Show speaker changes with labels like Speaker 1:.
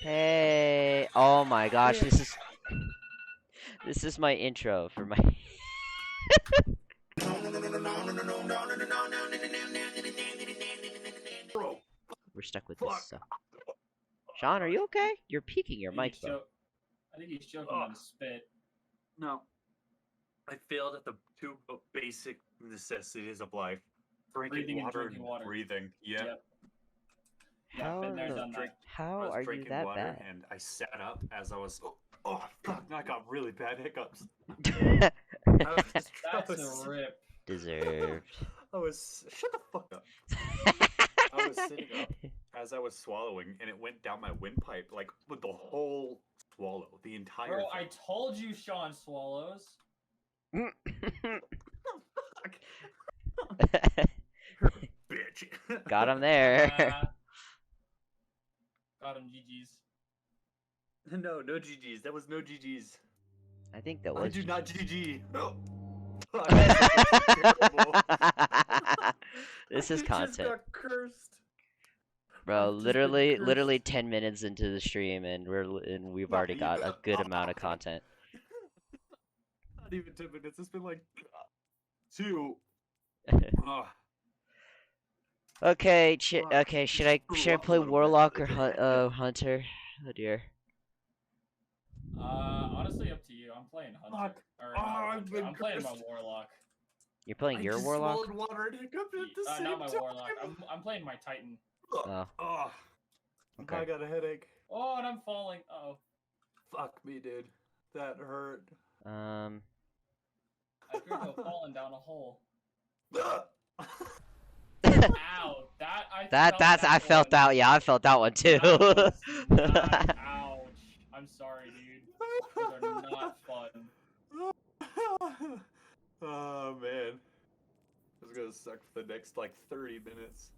Speaker 1: Hey, oh my gosh, this is my intro for my
Speaker 2: Bro,
Speaker 1: we're stuck with this stuff. Sean, are you okay? You're peeking your mic though.
Speaker 3: I think he's choking on spit.
Speaker 2: no. I failed at the two basic necessities of life.
Speaker 3: Breathing and drinking
Speaker 2: and
Speaker 3: water.
Speaker 2: breathing. Yeah.
Speaker 3: Yep. Yeah, been there, done that.
Speaker 1: How are you that
Speaker 2: water
Speaker 1: bad?
Speaker 2: and I sat up as I was. Oh fuck! I got really bad hiccups.
Speaker 3: That's a rip.
Speaker 1: Deserved.
Speaker 2: Shut the fuck up. I was sitting up as I was swallowing, and it went down my windpipe, like with the whole swallow, the entire.
Speaker 3: Bro,
Speaker 2: thing.
Speaker 3: I told you Sean swallows.
Speaker 2: Bitch.
Speaker 1: Got him there.
Speaker 3: Got him, GG's.
Speaker 2: No GG's. That was no GG's.
Speaker 1: I think that was.
Speaker 2: I do not GG. No.
Speaker 1: This is content.
Speaker 2: Just got cursed.
Speaker 1: Bro, literally 10 minutes into the stream, and we've already got a good amount of content.
Speaker 2: Not even 10 minutes. It's been like 2.
Speaker 1: Okay, should I play Warlock or Hunter? Oh dear.
Speaker 3: Honestly, up to you. I'm playing Hunter. I'm playing my Warlock.
Speaker 1: You're playing your Warlock?
Speaker 2: Water and hiccup at the same
Speaker 3: Not my
Speaker 2: time.
Speaker 3: Warlock. I'm playing my Titan.
Speaker 1: Oh. Okay.
Speaker 2: I got a headache.
Speaker 3: Oh, and I'm falling. Uh oh.
Speaker 2: Fuck me, dude. That hurt.
Speaker 3: I appear to have fallen down a hole.
Speaker 2: Ow!
Speaker 1: I felt that. Yeah, I felt that one too.
Speaker 3: Ouch! I'm sorry, dude. Those are not fun.
Speaker 2: Oh man, this is gonna suck for the next like 30 minutes.